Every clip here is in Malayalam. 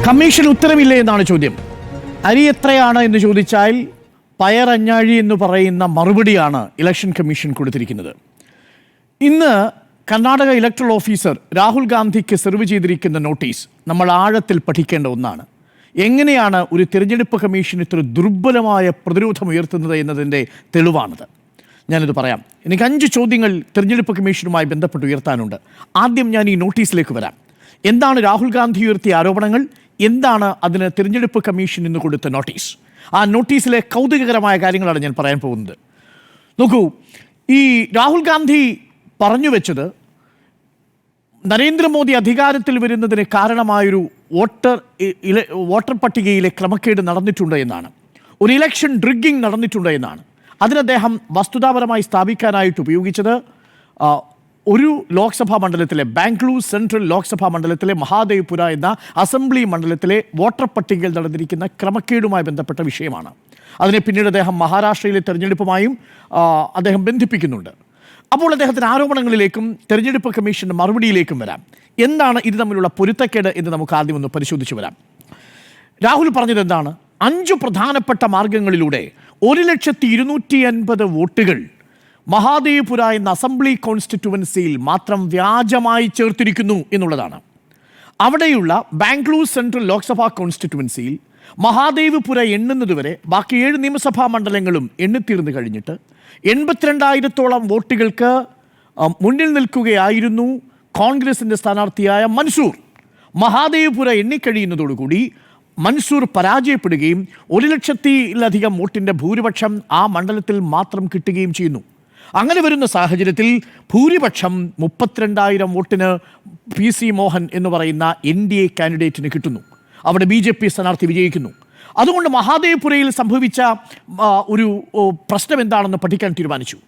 കമ്മീഷൻ ഉത്തരവില്ലേ എന്നാണ് ചോദ്യം. അരി എത്രയാണ് എന്ന് ചോദിച്ചാൽ പയറഞ്ഞാഴി എന്ന് പറയുന്ന മറുപടിയാണ് ഇലക്ഷൻ കമ്മീഷൻ കൊടുത്തിരിക്കുന്നത്. ഇന്ന് കർണാടക ഇലക്ടറൽ ഓഫീസർ രാഹുൽ ഗാന്ധിക്ക് സെർവ് ചെയ്തിരിക്കുന്ന നോട്ടീസ് നമ്മൾ ആഴത്തിൽ പഠിക്കേണ്ട ഒന്നാണ്. എങ്ങനെയാണ് ഒരു തിരഞ്ഞെടുപ്പ് കമ്മീഷൻ ഇത്ര ദുർബലമായ പ്രതിരോധം ഉയർത്തുന്നത് എന്നതിൻ്റെ തെളിവാണിത്. ഞാനിത് പറയാം. എനിക്ക് 5 ചോദ്യങ്ങൾ തിരഞ്ഞെടുപ്പ് കമ്മീഷനുമായി ബന്ധപ്പെട്ട് ഉയർത്താനുണ്ട്. ആദ്യം ഞാൻ ഈ നോട്ടീസിലേക്ക് വരാം. എന്താണ് രാഹുൽ ഗാന്ധി ഉയർത്തിയ ആരോപണങ്ങൾ, എന്താണ് അതിന് തിരഞ്ഞെടുപ്പ് കമ്മീഷൻ ഇന്ന് കൊടുത്ത നോട്ടീസ്, ആ നോട്ടീസിലെ കൗതുകകരമായ കാര്യങ്ങളാണ് ഞാൻ പറയാൻ പോകുന്നത്. നോക്കൂ, ഈ രാഹുൽ ഗാന്ധി പറഞ്ഞു വെച്ചത് നരേന്ദ്രമോദി അധികാരത്തിൽ വരുന്നതിന് കാരണമായൊരു വോട്ടർ പട്ടികയിലെ ക്രമക്കേട് നടന്നിട്ടുണ്ട് എന്നാണ്, ഒരു ഇലക്ഷൻ ഡ്രിഗിങ് നടന്നിട്ടുണ്ട് എന്നാണ്. അതിന് അദ്ദേഹം വസ്തുതാപരമായി സ്ഥാപിക്കാനായിട്ട് ഉപയോഗിച്ചത് ഒരു ലോക്സഭാ മണ്ഡലത്തിലെ ബാംഗ്ലൂർ സെൻട്രൽ ലോക്സഭാ മണ്ഡലത്തിലെ മഹാദേവ്പുര എന്ന അസംബ്ലി മണ്ഡലത്തിലെ വോട്ടർ പട്ടികയിൽ നടന്നിരിക്കുന്ന ക്രമക്കേടുമായി ബന്ധപ്പെട്ട വിഷയമാണ്. അതിനെ പിന്നീട് അദ്ദേഹം മഹാരാഷ്ട്രയിലെ തെരഞ്ഞെടുപ്പുമായും അദ്ദേഹം ബന്ധിപ്പിക്കുന്നുണ്ട്. അപ്പോൾ അദ്ദേഹത്തിന് ആരോപണങ്ങളിലേക്കും തെരഞ്ഞെടുപ്പ് കമ്മീഷൻ്റെ മറുപടിയിലേക്കും വരാം. എന്താണ് ഇത് തമ്മിലുള്ള പൊരുത്തക്കേട് എന്ന് നമുക്ക് ആദ്യം ഒന്ന് പരിശോധിച്ച് വരാം. രാഹുൽ പറഞ്ഞത് എന്താണ്? 5 പ്രധാനപ്പെട്ട മാർഗങ്ങളിലൂടെ 1,250,000 വോട്ടുകൾ മഹാദേവ്പുര എന്ന അസംബ്ലി കോൺസ്റ്റിറ്റ്യുവൻസിയിൽ മാത്രം വ്യാജമായി ചേർത്തിരിക്കുന്നു എന്നുള്ളതാണ്. അവിടെയുള്ള ബാംഗ്ലൂർ സെൻട്രൽ ലോക്സഭാ കോൺസ്റ്റിറ്റ്യുവൻസിയിൽ മഹാദേവ്പുര എണ്ണുന്നതുവരെ ബാക്കി 7 നിയമസഭാ മണ്ഡലങ്ങളും എണ്ണിത്തീർന്നു കഴിഞ്ഞിട്ട് 82,000-ഓളം വോട്ടുകൾക്ക് മുന്നിൽ നിൽക്കുകയായിരുന്നു കോൺഗ്രസിൻ്റെ സ്ഥാനാർത്ഥിയായ മൻസൂർ. മഹാദേവ്പുര എണ്ണിക്കഴിയുന്നതോടുകൂടി മൻസൂർ പരാജയപ്പെടുകയും 1,00,000-ലധികം വോട്ടിൻ്റെ ഭൂരിപക്ഷം ആ മണ്ഡലത്തിൽ മാത്രം കിട്ടുകയും ചെയ്യുന്നു. അങ്ങനെ വരുന്ന സാഹചര്യത്തിൽ ഭൂരിപക്ഷം 32,000 വോട്ടിന് PC മോഹൻ എന്ന് പറയുന്ന NDA കാൻഡിഡേറ്റിന് കിട്ടുന്നു. അവിടെ BJP സ്ഥാനാർത്ഥി വിജയിക്കുന്നു. അതുകൊണ്ട് മഹാദേവ്പുരയിൽ സംഭവിച്ച ഒരു പ്രശ്നം എന്താണെന്ന് പഠിക്കാൻ തീരുമാനിച്ചു.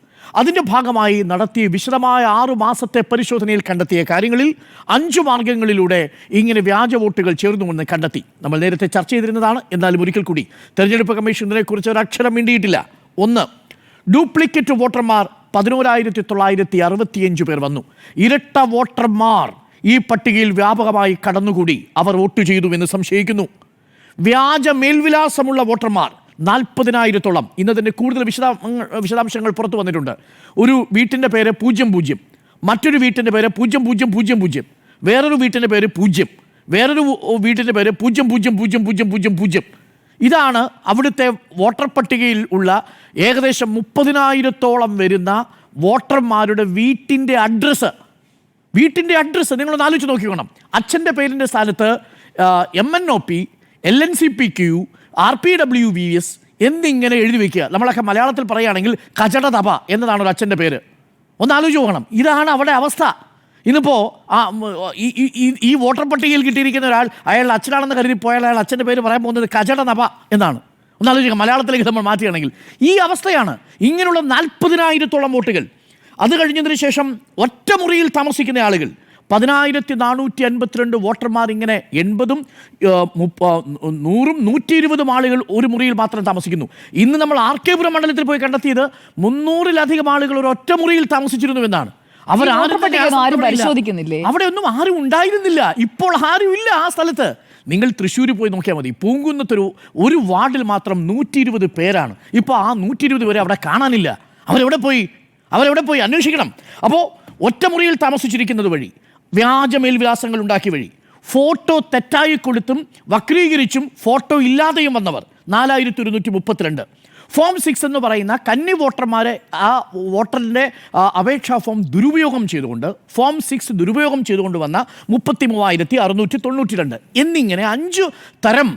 അതിൻ്റെ ഭാഗമായി നടത്തിയ വിശദമായ 6 മാസത്തെ പരിശോധനയിൽ കണ്ടെത്തിയ കാര്യങ്ങളിൽ 5 മാർഗങ്ങളിലൂടെ ഇങ്ങനെ വ്യാജ വോട്ടുകൾ ചേർന്നുവെന്ന് കണ്ടെത്തി. നമ്മൾ നേരത്തെ ചർച്ച ചെയ്തിരുന്നതാണ്. എന്നാലും ഒരിക്കൽ കൂടി തെരഞ്ഞെടുപ്പ് കമ്മീഷൻ ഇതിനെക്കുറിച്ച് ഒരു അക്ഷരം മിണ്ടിയിട്ടില്ല. 1, ഡ്യൂപ്ലിക്കേറ്റ് വോട്ടർമാർ 11,965 പേർ വന്നു. ഇരട്ട വോട്ടർമാർ ഈ പട്ടികയിൽ വ്യാപകമായി കടന്നുകൂടി അവർ വോട്ട് ചെയ്തു എന്ന് സംശയിക്കുന്നു. വ്യാജ മേൽവിലാസമുള്ള വോട്ടർമാർ 40,000-ഓളം. ഇന്നതിൻ്റെ കൂടുതൽ വിശദാംശങ്ങൾ പുറത്തു വന്നിട്ടുണ്ട്. ഒരു വീട്ടിൻ്റെ പേര് 00, മറ്റൊരു വീട്ടിൻ്റെ പേര് 0000, വേറൊരു വീട്ടിൻ്റെ പേര് 0, വേറൊരു വീട്ടിൻ്റെ പേര് 000000. ഇതാണ് അവിടുത്തെ വോട്ടർ പട്ടികയിൽ ഉള്ള ഏകദേശം 30,000-ഓളം വരുന്ന വോട്ടർമാരുടെ വീട്ടിൻ്റെ അഡ്രസ്സ്. നിങ്ങളൊന്ന് ആലോചിച്ച് നോക്കിക്കോണം. അച്ഛൻ്റെ പേരിൻ്റെ സ്ഥാനത്ത് MNOP, LNCPQ, RPWVS എന്നിങ്ങനെ എഴുതി വയ്ക്കുക. നമ്മളൊക്കെ മലയാളത്തിൽ പറയുകയാണെങ്കിൽ കചട തപ എന്നതാണ് ഒരു അച്ഛൻ്റെ പേര്. ഒന്ന് ആലോചിച്ച് നോക്കണം. ഇതാണ് അവിടെ അവസ്ഥ. ഇന്നിപ്പോൾ ഈ വോട്ടർ പട്ടികയിൽ കിട്ടിയിരിക്കുന്ന ഒരാൾ അയാളുടെ അച്ഛനാണെന്ന് കരുതി പോയാൽ അയാൾ അച്ഛൻ്റെ പേര് പറയാൻ പോകുന്നത് കചട തപ എന്നാണ്. ഒന്ന് ആലോചിക്കുക, മലയാളത്തിലേക്ക് നമ്മൾ മാറ്റുകയാണെങ്കിൽ ഈ അവസ്ഥയാണ്. ഇങ്ങനെയുള്ള 40,000-ഓളം വോട്ടുകൾ. അത് കഴിഞ്ഞതിന് ശേഷം ഒറ്റമുറിയിൽ താമസിക്കുന്ന ആളുകൾ 10,452 വോട്ടർമാർ. ഇങ്ങനെ 80-ഉം 100-ഉം 120 ആളുകൾ ഒരു മുറിയിൽ മാത്രം താമസിക്കുന്നു. ഇന്ന് നമ്മൾ RK പുരം മണ്ഡലത്തിൽ പോയി കണ്ടെത്തിയത് 300-ലധികം ആളുകൾ ഒരു ഒറ്റ മുറിയിൽ താമസിച്ചിരുന്നു എന്നാണ്. പരിശോധിക്കുന്നില്ലേ? അവിടെ ഒന്നും ആരും ഉണ്ടായിരുന്നില്ല. ഇപ്പോൾ ആരും ഇല്ല ആ സ്ഥലത്ത്. നിങ്ങൾ തൃശ്ശൂർ പോയി നോക്കിയാൽ മതി. പൂങ്കുന്നത്തൊരു വാർഡിൽ മാത്രം 120 പേരാണ്. ഇപ്പോൾ ആ 120 പേരെ അവിടെ കാണാനില്ല. അവരെവിടെ പോയി അന്വേഷിക്കണം. അപ്പോൾ ഒറ്റമുറിയിൽ താമസിച്ചിരിക്കുന്നത് വഴി, വ്യാജ മേൽവിലാസങ്ങൾ ഉണ്ടാക്കിയ വഴി, ഫോട്ടോ തെറ്റായി കൊടുത്തും വക്രീകരിച്ചും ഫോട്ടോ ഇല്ലാതെയും വന്നവർ 4,132. ഫോം 6 എന്ന് പറയുന്ന കന്നി വോട്ടർമാരെ ആ വോട്ടറിൻ്റെ അപേക്ഷാ ഫോം ദുരുപയോഗം ചെയ്തുകൊണ്ട് വന്ന 33,692 എന്നിങ്ങനെ 5 തരം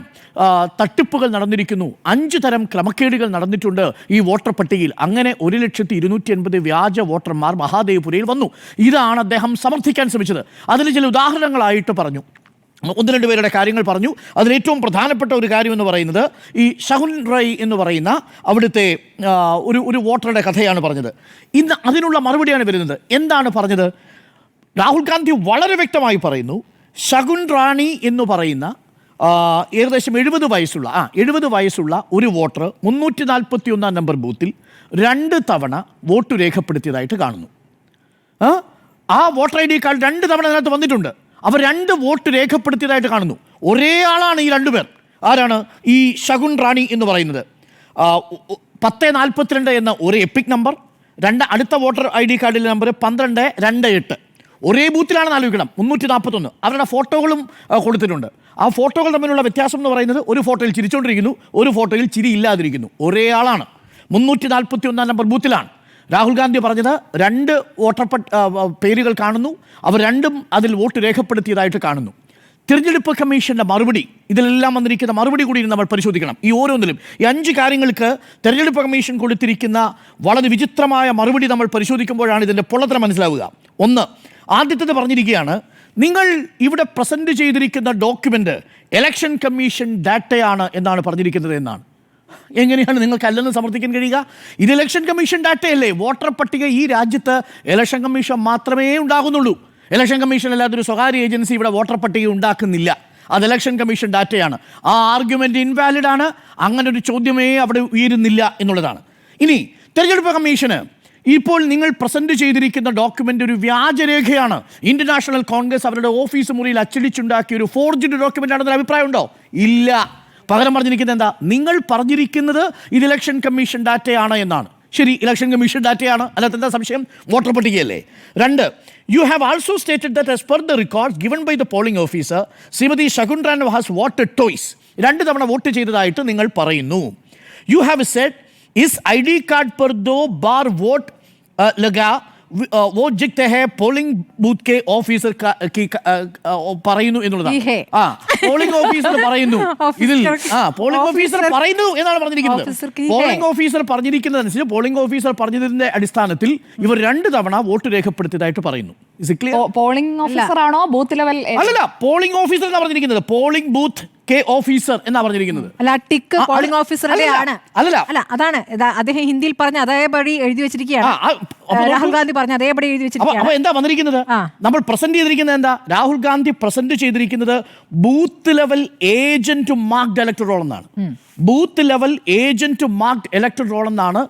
തട്ടിപ്പുകൾ നടന്നിരിക്കുന്നു. 5 തരം ക്രമക്കേടുകൾ നടന്നിട്ടുണ്ട് ഈ വോട്ടർ പട്ടികയിൽ. അങ്ങനെ 1,250,000 വ്യാജ വോട്ടർമാർ മഹാദേവ്പുരയിൽ വന്നു. ഇതാണ് അദ്ദേഹം സമർത്ഥിക്കാൻ ശ്രമിച്ചത്. അതിന് ചില ഉദാഹരണങ്ങളായിട്ട് പറഞ്ഞു. 1-2 പേരുടെ കാര്യങ്ങൾ പറഞ്ഞു. അതിലേറ്റവും പ്രധാനപ്പെട്ട ഒരു കാര്യം എന്ന് പറയുന്നത് ഈ ഷഹുൻ റൈ എന്ന് പറയുന്ന അവിടുത്തെ ഒരു വോട്ടറുടെ കഥയാണ് പറഞ്ഞത്. ഇന്ന് അതിനുള്ള മറുപടിയാണ് വരുന്നത്. എന്താണ് പറഞ്ഞത്? രാഹുൽ ഗാന്ധി വളരെ വ്യക്തമായി പറയുന്നു, ഷഹുൻ റാണി എന്ന് പറയുന്ന ഏകദേശം 70 വയസ്സുള്ള ഒരു വോട്ടർ 341 നമ്പർ ബൂത്തിൽ 2 തവണ വോട്ട് രേഖപ്പെടുത്തിയതായിട്ട് കാണുന്നു. ആ വോട്ടർ ID കാർഡ് 2 തവണ അതിനകത്ത് വന്നിട്ടുണ്ട്. അവർ 2 വോട്ട് രേഖപ്പെടുത്തിയതായിട്ട് കാണുന്നു. ഒരേ ആളാണ് ഈ രണ്ടുപേർ. ആരാണ്? ഈ ശകുൻ റാണി എന്ന് പറയുന്നത്. 1042 എന്ന ഒരു എപ്പിക് നമ്പർ, അടുത്ത വോട്ടർ ID കാർഡിലെ നമ്പർ 1228. ഒരേ ബൂത്തിലാണെന്ന് ആലോചിക്കണം. 341. അവരുടെ ഫോട്ടോകളും കൊടുത്തിട്ടുണ്ട്. ആ ഫോട്ടോകൾ തമ്മിലുള്ള വ്യത്യാസം എന്ന് പറയുന്നത് ഒരു ഫോട്ടോയിൽ ചിരിച്ചുകൊണ്ടിരിക്കുന്നു, ഒരു ഫോട്ടോയിൽ ചിരി ഇല്ലാതിരിക്കുന്നു. ഒരേ ആളാണ്. 341 നമ്പർ ബൂത്തിലാണ്. രാഹുൽ ഗാന്ധി പറഞ്ഞത് 2 വോട്ടർ പേരുകൾ കാണുന്നു, അവർ രണ്ടും അതിൽ വോട്ട് രേഖപ്പെടുത്തിയതായിട്ട് കാണുന്നു. തിരഞ്ഞെടുപ്പ് കമ്മീഷൻ്റെ മറുപടി, ഇതിലെല്ലാം വന്നിരിക്കുന്ന മറുപടി കൂടി നമ്മൾ പരിശോധിക്കണം. ഈ ഓരോന്നിലും ഈ 5 കാര്യങ്ങൾക്ക് തിരഞ്ഞെടുപ്പ് കമ്മീഷൻ കൊടുത്തിരിക്കുന്ന വളരെ വിചിത്രമായ മറുപടി നമ്മൾ പരിശോധിക്കുമ്പോഴാണ് ഇതിൻ്റെ പൊള്ളത്തരം മനസ്സിലാവുക. ഒന്ന്, ആദ്യത്തേത് പറഞ്ഞിരിക്കുകയാണ്, നിങ്ങൾ ഇവിടെ പ്രസൻറ്റ് ചെയ്തിരിക്കുന്ന ഡോക്യുമെൻ്റ് ഇലക്ഷൻ കമ്മീഷൻ ഡാറ്റയാണ് എന്നാണ് പറഞ്ഞിരിക്കുന്നത് എന്നാണ്. എങ്ങനെയാണ് നിങ്ങൾക്ക് അല്ലെന്ന് സമർത്ഥിക്കാൻ കഴിയുക? ഇത് ഇലക്ഷൻ കമ്മീഷൻ ഡാറ്റയല്ലേ? വോട്ടർ പട്ടിക ഈ രാജ്യത്ത് ഇലക്ഷൻ കമ്മീഷൻ മാത്രമേ ഉണ്ടാകുന്നുള്ളൂ. ഇലക്ഷൻ കമ്മീഷൻ അല്ലാതെ ഒരു സ്വകാര്യ ഏജൻസി ഇവിടെ വോട്ടർ പട്ടിക ഉണ്ടാക്കുന്നില്ല. അത് ഇലക്ഷൻ കമ്മീഷൻ ഡാറ്റയാണ്. ആ ആർഗ്യുമെൻ്റ് ഇൻവാലിഡ് ആണ്. അങ്ങനെ ഒരു ചോദ്യമേ അവിടെ ഉയരുന്നില്ല എന്നുള്ളതാണ്. ഇനി തെരഞ്ഞെടുപ്പ് കമ്മീഷന് ഇപ്പോൾ നിങ്ങൾ പ്രസൻറ്റ് ചെയ്തിരിക്കുന്ന ഡോക്യുമെൻ്റ് ഒരു വ്യാജരേഖയാണ്, ഇന്ത്യൻ നാഷണൽ കോൺഗ്രസ് അവരുടെ ഓഫീസ് മുറിയിൽ അച്ചടിച്ചുണ്ടാക്കിയ ഒരു ഫോർജ്ഡ് ഡോക്യുമെൻ്റ് ആണെന്നൊരു അഭിപ്രായമുണ്ടോ? ഇല്ല. പകരം പറഞ്ഞിരിക്കുന്നത് എന്താ? നിങ്ങൾ പറഞ്ഞിരിക്കുന്നത് ഇത് ഇലക്ഷൻ കമ്മീഷൻ ഡാറ്റയാണ് എന്നാണ്. ശരി, ഇലക്ഷൻ കമ്മീഷൻ ഡാറ്റയാണ്, അല്ലാത്ത എന്താ സംശയം? Voter പട്ടികയല്ലേ. 2, you have also stated that as per the records given by the polling officer, Shrimati Shakun Rani has voted twice. 2 തവണ വോട്ട് ചെയ്തതായിട്ട് നിങ്ങൾ പറയുന്നു. You have said is ID card पर 2 बार वोट लगा वो जिक्ते है പോളിംഗ് ബൂത്ത് കെ ഓഫീസർ പറയുന്നു എന്നുള്ളതാണ്. പോളിംഗ് ഓഫീസർ പറയുന്നു ഇതിൽ. പോളിംഗ് ഓഫീസർ പറയുന്നു എന്നാണ് പറഞ്ഞിരിക്കുന്നത്. പോളിംഗ് ഓഫീസർ പറഞ്ഞിരിക്കുന്നതനുസരിച്ച് പോളിംഗ് ഓഫീസർ പറഞ്ഞതിന്റെ അടിസ്ഥാനത്തിൽ ഇവർ 2 തവണ വോട്ട് രേഖപ്പെടുത്തിയതായിട്ട് പറയുന്നു. പോളിംഗ് ഓഫീസർ ആണോ ബൂത്ത് ലെവൽ? അല്ലല്ല, പോളിംഗ് ഓഫീസർ എന്നാണ് പറഞ്ഞിരിക്കുന്നത്. പോളിംഗ് ബൂത്ത് കെ ഓഫീസർ എന്നാ പറഞ്ഞിരിക്കുന്നത്. അല്ല, ടിക്ക് പോളിംഗ് ഓഫീസറുടെ ആണ്. അല്ല, അതാണ് അദ്ദേഹം ഹിന്ദിയിൽ പറഞ്ഞ അതേപടി എഴുതി വെച്ചിരിക്കുകയാണ്. രാഹുൽ ഗാന്ധി പറഞ്ഞ അതേപടി എഴുതി വെച്ചിരിക്കുകയാണ്. അപ്പൊ എന്താ വന്നിരിക്കുന്നത്? നമ്മൾ പ്രസന്റ് ചെയ്തിരിക്കുന്നത് എന്താ? രാഹുൽ ഗാന്ധി പ്രസന്റ് ചെയ്തിരിക്കുന്നത് booth level agent marked elector roll എന്നാണ്. Booth level agent marked elector roll എന്നാണ്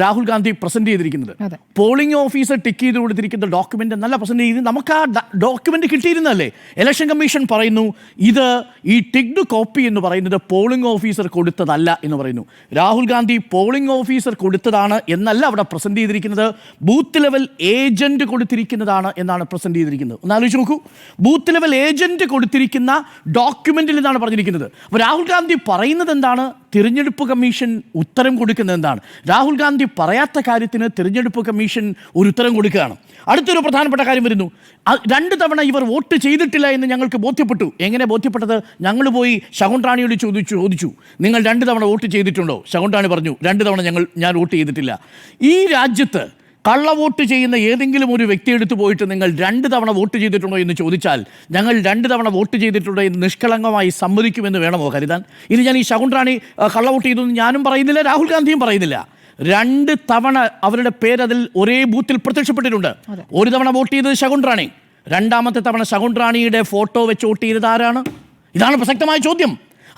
രാഹുൽ ഗാന്ധി പ്രസന്റ് ചെയ്തിരിക്കുന്നത്. പോളിംഗ് ഓഫീസർ ടിക്ക് ചെയ്ത് കൊടുത്തിരിക്കുന്ന ഡോക്യുമെന്റ് എന്നല്ല പ്രസന്റ് ചെയ്ത്, നമുക്ക് ആ ഡോക്യുമെന്റ് കിട്ടിയിരുന്നല്ലേ. ഇലക്ഷൻ കമ്മീഷൻ പറയുന്നു ഇത് ഈ ടിക്ഡ് കോപ്പി എന്ന് പറയുന്നത് പോളിംഗ് ഓഫീസർ കൊടുത്തതല്ല എന്ന് പറയുന്നു. രാഹുൽ ഗാന്ധി പോളിംഗ് ഓഫീസർ കൊടുത്തതാണ് എന്നല്ല അവിടെ പ്രസന്റ് ചെയ്തിരിക്കുന്നത്, ബൂത്ത് ലെവൽ ഏജന്റ് കൊടുത്തിരിക്കുന്നതാണ് എന്നാണ് പ്രസന്റ് ചെയ്തിരിക്കുന്നത്. ഒന്ന് ആലോചിച്ച് നോക്കൂ, ബൂത്ത് ലെവൽ ഏജന്റ് കൊടുത്തിരിക്കുന്ന ഡോക്യുമെന്റിൽ നിന്നാണ് പറഞ്ഞിരിക്കുന്നത്. അപ്പോൾ രാഹുൽ ഗാന്ധി പറയുന്നത് എന്താണ്? തിരഞ്ഞെടുപ്പ് കമ്മീഷൻ ഉത്തരം കൊടുക്കുന്നത് എന്താണ്? രാഹുൽ ഗാന്ധി പറയാത്ത കാര്യത്തിന് തിരഞ്ഞെടുപ്പ് കമ്മീഷൻ ഒരു ഉത്തരം കൊടുക്കുകയാണ്. അടുത്തൊരു പ്രധാനപ്പെട്ട കാര്യം വരുന്നു. 2 തവണ ഇവർ വോട്ട് ചെയ്തിട്ടില്ല എന്ന് ഞങ്ങൾക്ക് ബോധ്യപ്പെട്ടു. എങ്ങനെ ബോധ്യപ്പെട്ടത്? ഞങ്ങൾ പോയി ശകുൻ റാണിയോട് ചോദിച്ചു, നിങ്ങൾ 2 തവണ വോട്ട് ചെയ്തിട്ടുണ്ടോ? ശകുൻ റാണി പറഞ്ഞു 2 തവണ ഞാൻ വോട്ട് ചെയ്തിട്ടില്ല. ഈ രാജ്യത്ത് കള്ളവോട്ട് ചെയ്യുന്ന ഏതെങ്കിലും ഒരു വ്യക്തി എടുത്തു പോയിട്ട് നിങ്ങൾ 2 തവണ വോട്ട് ചെയ്തിട്ടുണ്ടോ എന്ന് ചോദിച്ചാൽ ഞങ്ങൾ 2 തവണ വോട്ട് ചെയ്തിട്ടുണ്ടോ എന്ന് നിഷ്കളങ്കമായി സമ്മതിക്കുമെന്ന് വേണമോ കരുതാൻ? ഇനി ഞാൻ ഈ ശകുൻ റാണി കള്ളവോട്ട് ചെയ്തു ഞാനും പറയുന്നില്ല, രാഹുൽ ഗാന്ധിയും പറയുന്നില്ല. 2 തവണ അവരുടെ പേര് അതിൽ ഒരേ ബൂത്തിൽ പ്രത്യക്ഷപ്പെട്ടിട്ടുണ്ട്. ഒരു തവണ വോട്ട് ചെയ്തത് ശകുൻ റാണി, 2ാമത്തെ തവണ ശകുൻ റാണിയുടെ ഫോട്ടോ വെച്ച് വോട്ട് ചെയ്തത് ആരാണ്? ഇതാണ് പ്രസക്തമായ ചോദ്യം.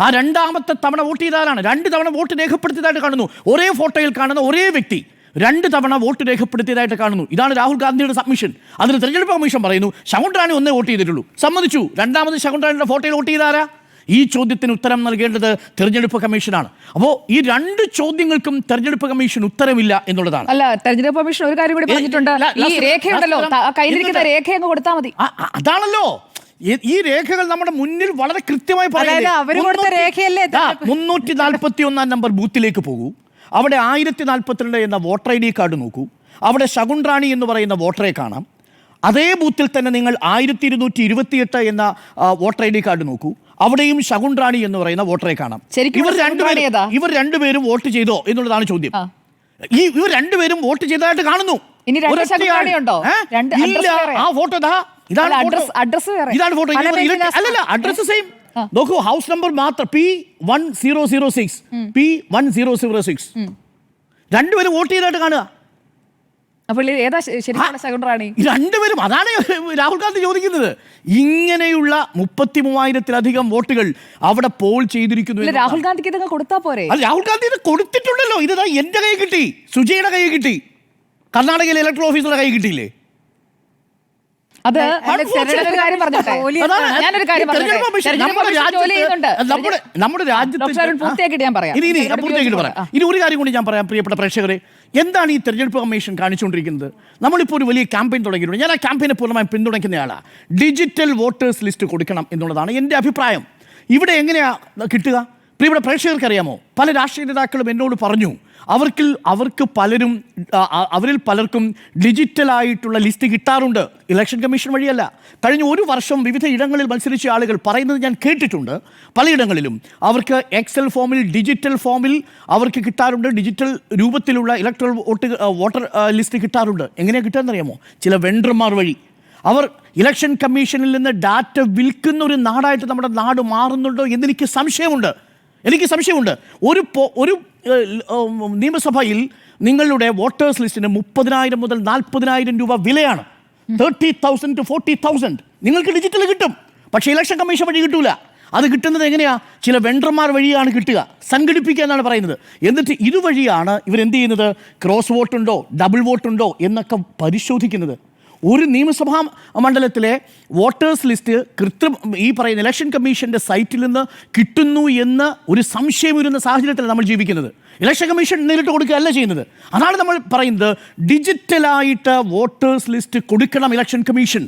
ആ 2ാമത്തെ തവണ വോട്ട് ചെയ്തതാരാണ്? 2 തവണ വോട്ട് രേഖപ്പെടുത്തിയതായിട്ട് കാണുന്നു. ഒരേ ഫോട്ടോയിൽ കാണുന്ന ഒരേ വ്യക്തി 2 തവണ വോട്ട് രേഖപ്പെടുത്തിയതായിട്ട് കാണുന്നു. ഇതാണ് രാഹുൽ ഗാന്ധിയുടെ സബ്മിഷൻ. അതിന് തെരഞ്ഞെടുപ്പ് കമ്മീഷൻ പറയുന്നു ശകുൻ റാണി ഒന്നേ വോട്ട് ചെയ്തിട്ടുള്ളൂ. സമ്മതിച്ചു. 2ാമത് ശകുൻ റാണിയുടെ ഫോട്ടോയിൽ വോട്ട് ചെയ്താരാ? ഈ ചോദ്യത്തിന് ഉത്തരം നൽകേണ്ടത് തെരഞ്ഞെടുപ്പ് കമ്മീഷനാണ്. അപ്പോൾ ഈ 2 ചോദ്യങ്ങൾക്കും തെരഞ്ഞെടുപ്പ് കമ്മീഷൻ ഉത്തരവില്ല എന്നുള്ളതാണ്. അല്ല, തെരഞ്ഞെടുപ്പ് കമ്മീഷൻ ഒരു കാര്യം കൂടി പറഞ്ഞിട്ടുണ്ട്. ഈ രേഖയുണ്ടല്ലോ, കയ്യിലിരിക്കുന്ന രേഖ അങ്ങ് കൊടുത്താൽ മതി. അതാണല്ലോ ഈ രേഖകൾ നമ്മുടെ മുന്നിൽ വളരെ കൃത്യമായി പറയുന്നത്. 341 നമ്പർ ബൂത്തിലേക്ക് പോകൂ, അവിടെ 1042 എന്ന വോട്ടർ ID കാർഡ് നോക്കൂ, അവിടെ ശകുൻ റാണി എന്ന് പറയുന്ന വോട്ടറെ കാണാം. അതേ ബൂത്തിൽ തന്നെ നിങ്ങൾ 1228 എന്ന വോട്ടർ ID കാർഡ് നോക്കൂ, അവിടെയും ശകുൻ റാണി എന്ന് പറയുന്ന വോട്ടറെ കാണാം. ഇവർ രണ്ടുപേരും വോട്ട് ചെയ്തോ എന്നുള്ളതാണ് ചോദ്യം. ഇവർ 2 പേരും വോട്ട് ചെയ്തതായിട്ട് കാണുന്നു. ആ ഫോട്ടോ ഇതാണ് ഫോട്ടോ. അല്ലല്ല, അഡ്രസ് സെയിം നോക്കൂ, ഹൗസ് നമ്പർ മാത്രം P1006 P1006. 2 പേരും വോട്ട് ചെയ്തതായിട്ട് കാണുക. രണ്ടുപേരും. അതാണ് രാഹുൽ ഗാന്ധി ചോദിക്കുന്നത്. ഇങ്ങനെയുള്ള 33,000-ലധികം വോട്ടുകൾ അവിടെ പോൾ ചെയ്തിരിക്കുന്നു. രാഹുൽ ഗാന്ധിക്ക് ഇതൊക്കെ കൊടുത്താൽ പോരെ? രാഹുൽ ഗാന്ധി ഇത് കൊടുത്തിട്ടുണ്ടല്ലോ. ഇത് എന്റെ കൈ കിട്ടി, സുജയുടെ കൈ കിട്ടി, കർണാടകയിലെ ഇലക്ടറൽ ഓഫീസറുടെ കൈ കിട്ടിയില്ലേ? അത് ഞാനൊരു കാര്യം പറഞ്ഞോട്ടെ. ഞാനൊരു കാര്യം പറഞ്ഞോട്ടെ. നമ്മുടെ രാജ്യത്ത് പൂർത്തിയാക്കിയിട്ട് ഞാൻ പറയാം. ഇനി ഒരു കാര്യം കൂടി ഞാൻ പറയാം പ്രിയപ്പെട്ട പ്രേക്ഷകരെ. എന്താണ് ഈ തെരഞ്ഞെടുപ്പ് കമ്മീഷൻ കാണിച്ചുകൊണ്ടിരിക്കുന്നത്? നമ്മളിപ്പോൾ ഒരു വലിയ ക്യാമ്പയിൻ തുടങ്ങിയിട്ടുണ്ട്. ഞാൻ ആ ക്യാമ്പയിനെ പൂർണ്ണമായും പിന്തുണയ്ക്കുന്നയാളാണ്. ഡിജിറ്റൽ വോട്ടേഴ്സ് ലിസ്റ്റ് കൊടുക്കണം എന്നുള്ളതാണ് എൻ്റെ അഭിപ്രായം. ഇവിടെ എങ്ങനെയാണ് കിട്ടുക? പ്രിയപ്പെട്ട പ്രേക്ഷകർക്ക് അറിയാമോ, പല രാഷ്ട്രീയ നേതാക്കളും എന്നോട് പറഞ്ഞു അവരിൽ പലർക്കും ഡിജിറ്റലായിട്ടുള്ള ലിസ്റ്റ് കിട്ടാറുണ്ട്, ഇലക്ഷൻ കമ്മീഷൻ വഴിയല്ല. കഴിഞ്ഞ ഒരു വർഷം വിവിധ ഇടങ്ങളിൽ മത്സരിച്ച ആളുകൾ പറയുന്നത് ഞാൻ കേട്ടിട്ടുണ്ട്. പലയിടങ്ങളിലും അവർക്ക് എക്സൽ ഫോമിൽ, ഡിജിറ്റൽ ഫോമിൽ അവർക്ക് കിട്ടാറുണ്ട്. ഡിജിറ്റൽ രൂപത്തിലുള്ള ഇലക്ട്രൽ വോട്ടർ ലിസ്റ്റ് കിട്ടാറുണ്ട്. എങ്ങനെയാണ് കിട്ടുകയെന്നറിയാമോ? ചില വെണ്ടർമാർ വഴി. അവർ ഇലക്ഷൻ കമ്മീഷനിൽ നിന്ന് ഡാറ്റ വിൽക്കുന്ന ഒരു നാടായിട്ട് നമ്മുടെ നാട് മാറുന്നുണ്ടോ എന്നെനിക്ക് സംശയമുണ്ട്. ഒരു നിയമസഭയിൽ നിങ്ങളുടെ വോട്ടേഴ്സ് ലിസ്റ്റിന് 30,000 മുതൽ 40,000 രൂപ വിലയാണ്. 30,000 to 40,000 നിങ്ങൾക്ക് ഡിജിറ്റൽ കിട്ടും, പക്ഷേ ഇലക്ഷൻ കമ്മീഷൻ വഴി കിട്ടൂല. അത് കിട്ടുന്നത് എങ്ങനെയാ? ചില വെണ്ടർമാർ വഴിയാണ് കിട്ടുക. സംഘടിപ്പിക്കുക എന്നാണ് പറയുന്നത്. എന്നിട്ട് ഇതുവഴിയാണ് ഇവരെന്ത് ചെയ്യുന്നത്? ക്രോസ് വോട്ടുണ്ടോ, ഡബിൾ വോട്ടുണ്ടോ എന്നൊക്കെ പരിശോധിക്കുന്നത്. ഒരു നിയമസഭാ മണ്ഡലത്തിലെ വോട്ടേഴ്സ് ലിസ്റ്റ് ഈ പറയുന്ന ഇലക്ഷൻ കമ്മീഷൻ്റെ സൈറ്റിൽ നിന്ന് കിട്ടുന്നു എന്ന് ഒരു സംശയം വരുന്ന സാഹചര്യത്തിലാണ് നമ്മൾ ജീവിക്കുന്നത്. ഇലക്ഷൻ കമ്മീഷൻ നേരിട്ട് കൊടുക്കുകയല്ല ചെയ്യുന്നത്. അതാണ് നമ്മൾ പറയുന്നത്, ഡിജിറ്റലായിട്ട് വോട്ടേഴ്സ് ലിസ്റ്റ് കൊടുക്കണം ഇലക്ഷൻ കമ്മീഷൻ.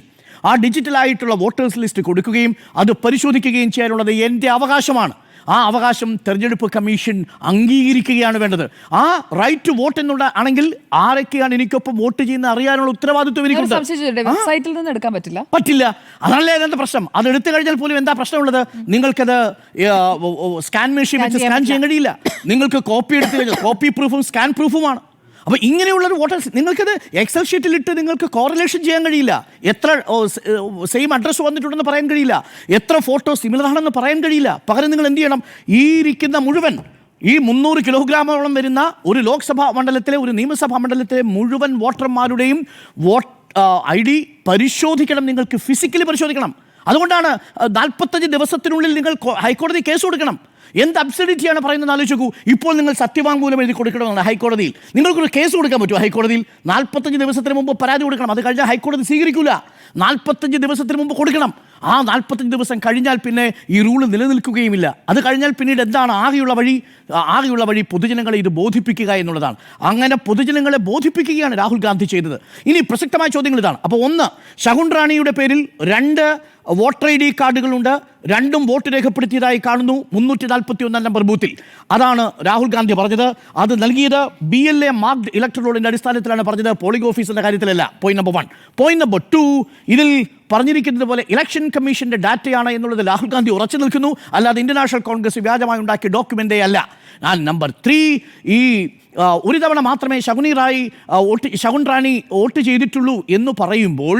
ആ ഡിജിറ്റലായിട്ടുള്ള വോട്ടേഴ്സ് ലിസ്റ്റ് കൊടുക്കുകയും അത് പരിശോധിക്കുകയും ചെയ്യാനുള്ളത് എൻ്റെ അവകാശമാണ്. ആ അവകാശം തെരഞ്ഞെടുപ്പ് കമ്മീഷൻ അംഗീകരിക്കുകയാണ് വേണ്ടത്. ആ റൈറ്റ് ടു വോട്ട് എന്നുള്ള ആണെങ്കിൽ ആരൊക്കെയാണ് എനിക്കൊപ്പം വോട്ട് ചെയ്യുന്ന അറിയാനുള്ള ഉത്തരവാദിത്വം എനിക്കുണ്ട്. സൈറ്റിൽ നിന്ന് എടുക്കാൻ പറ്റില്ല. അതല്ലേ അതിന്റെ പ്രശ്നം. അത് എടുത്തു കഴിഞ്ഞാൽ പോലും എന്താ പ്രശ്നമുള്ളത്? നിങ്ങൾക്കത് സ്കാൻ മെഷീൻ വെച്ച് സ്കാൻ ചെയ്യാൻ കഴിയില്ല. നിങ്ങൾക്ക് കോപ്പി എടുത്തു കഴിഞ്ഞാൽ കോപ്പി പ്രൂഫും സ്കാൻ പ്രൂഫുമാണ്. അപ്പോൾ ഇങ്ങനെയുള്ളൊരു വോട്ടേഴ്സ് നിങ്ങൾക്കത് എക്സൽ ഷീറ്റിലിട്ട് നിങ്ങൾക്ക് കോറിലേഷൻ ചെയ്യാൻ കഴിയില്ല. എത്ര സെയിം അഡ്രസ്സ് വന്നിട്ടുണ്ടെന്ന് പറയാൻ കഴിയില്ല. എത്ര ഫോട്ടോ സിമിലർ ആണെന്ന് പറയാൻ കഴിയില്ല. പകരം നിങ്ങൾ എന്ത് ചെയ്യണം? ഈ ഇരിക്കുന്ന മുഴുവൻ 300 കിലോഗ്രാമോളം വരുന്ന ഒരു ലോക്സഭാ മണ്ഡലത്തിലെ, ഒരു നിയമസഭാ മണ്ഡലത്തിലെ മുഴുവൻ വോട്ടർമാരുടെയും ID പരിശോധിക്കണം. നിങ്ങൾക്ക് ഫിസിക്കലി പരിശോധിക്കണം. അതുകൊണ്ടാണ് 45 ദിവസത്തിനുള്ളിൽ നിങ്ങൾ ഹൈക്കോടതി കേസ് കൊടുക്കണം. എന്ത് അബ്സർഡിറ്റിയാണ് പറയുന്നത് ആലോചിച്ച് നോക്കൂ. ഇപ്പോൾ നിങ്ങൾ സത്യവാങ്മൂലം എഴുതി കൊടുക്കണമെന്നാണ് ഹൈക്കോടതിയിൽ. നിങ്ങൾക്കൊരു കേസ് കൊടുക്കാൻ പറ്റുമോ ഹൈക്കോടതിയിൽ? 45 ദിവസത്തിന് മുമ്പ് പരാതി കൊടുക്കണം. അത് കഴിഞ്ഞാൽ ഹൈക്കോടതി സ്വീകരിക്കില്ല. 45 ദിവസത്തിന് മുമ്പ് കൊടുക്കണം. ആ 45 ദിവസം കഴിഞ്ഞാൽ പിന്നെ ഈ റൂള് നിലനിൽക്കുകയുമില്ല. അത് കഴിഞ്ഞാൽ പിന്നീട് എന്താണ് ആകെയുള്ള വഴി പൊതുജനങ്ങളെ ഇത് ബോധിപ്പിക്കുക എന്നുള്ളതാണ്. അങ്ങനെ പൊതുജനങ്ങളെ ബോധിപ്പിക്കുകയാണ് രാഹുൽ ഗാന്ധി ചെയ്തത്. ഇനി പ്രസക്തമായ ചോദ്യങ്ങൾ ഇതാണ്. അപ്പോൾ ഒന്ന്, ശകുൻ റാണിയുടെ പേരിൽ 2 വോട്ടർ ID കാർഡുകളുണ്ട്. 2ഉം വോട്ട് രേഖപ്പെടുത്തിയതായി കാണുന്നു 341 നമ്പർ ബൂത്തിൽ. അതാണ് രാഹുൽ ഗാന്ധി പറഞ്ഞത്. അത് നൽകിയത് BLA മാർക്ഡ് ഇലക്ടറൽ റോളിൻ്റെ അടിസ്ഥാനത്തിലാണ് പറഞ്ഞത്, പോളിംഗ് ഓഫീസറിൻ്റെ കാര്യത്തിലല്ല. Point number 1. പോയിന്റ് നമ്പർ 2, ഇതിൽ പറഞ്ഞിരിക്കുന്നത് പോലെ ഇലക്ഷൻ കമ്മീഷൻ്റെ ഡാറ്റയാണ് എന്നുള്ളത് രാഹുൽ ഗാന്ധി ഉറച്ചു നിൽക്കുന്നു. അല്ലാതെ ഇന്ത്യൻ നാഷണൽ കോൺഗ്രസ് വ്യാജമായി ഉണ്ടാക്കിയ ഡോക്യുമെൻ്റേ അല്ല. നമ്പർ 3, ഈ ഒരു തവണ മാത്രമേ ശകുൻ റാണി വോട്ട് ചെയ്തിട്ടുള്ളൂ എന്ന് പറയുമ്പോൾ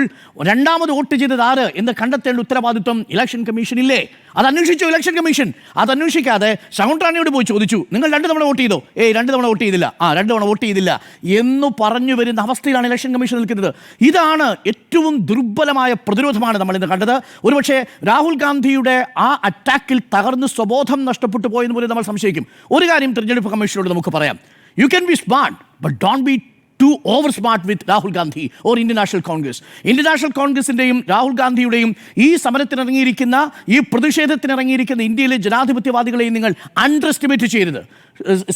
രണ്ടാമത് വോട്ട് ചെയ്തത് ആര് എന്ന് കണ്ടെത്തേണ്ട ഉത്തരവാദിത്വം ഇലക്ഷൻ കമ്മീഷനില്ലേ? അത് അന്വേഷിച്ചു ഇലക്ഷൻ കമ്മീഷൻ. അത് അന്വേഷിക്കാതെ ശകുൻ റാണിയോട് പോയി ചോദിച്ചു, നിങ്ങൾ 2 തവണ വോട്ട് ചെയ്തോ? 2 തവണ വോട്ട് ചെയ്തില്ല. 2 തവണ വോട്ട് ചെയ്തില്ല എന്ന് പറഞ്ഞു വരുന്ന അവസ്ഥയിലാണ് ഇലക്ഷൻ കമ്മീഷൻ നിൽക്കുന്നത്. ഇതാണ് ഏറ്റവും ദുർബലമായ പ്രതിരോധമാണ് നമ്മൾ ഇന്ന് കണ്ടത്. ഒരുപക്ഷെ രാഹുൽ ഗാന്ധിയുടെ ആ അറ്റാക്കിൽ തകർന്ന് സ്വബോധം നഷ്ടപ്പെട്ടു പോയെന്ന് പോലും നമ്മൾ സംശയിക്കും. ഒരു കാര്യം തെരഞ്ഞെടുപ്പ് കമ്മീഷനോട് നമുക്ക് പറയാം, you can be smart but don't be too over smart with Rahul Gandhi or Indian National Congress. Indian National കോൺഗ്രസിൻ്റെയും രാഹുൽ ഗാന്ധിയുടെയും ഈ സമരത്തിനിറങ്ങിയിരിക്കുന്ന, ഈ പ്രതിഷേധത്തിനിറങ്ങിയിരിക്കുന്ന ഇന്ത്യയിലെ ജനാധിപത്യവാദികളെയും നിങ്ങൾ അണ്ടർ എസ്റ്റിമേറ്റ് ചെയ്യരുത്.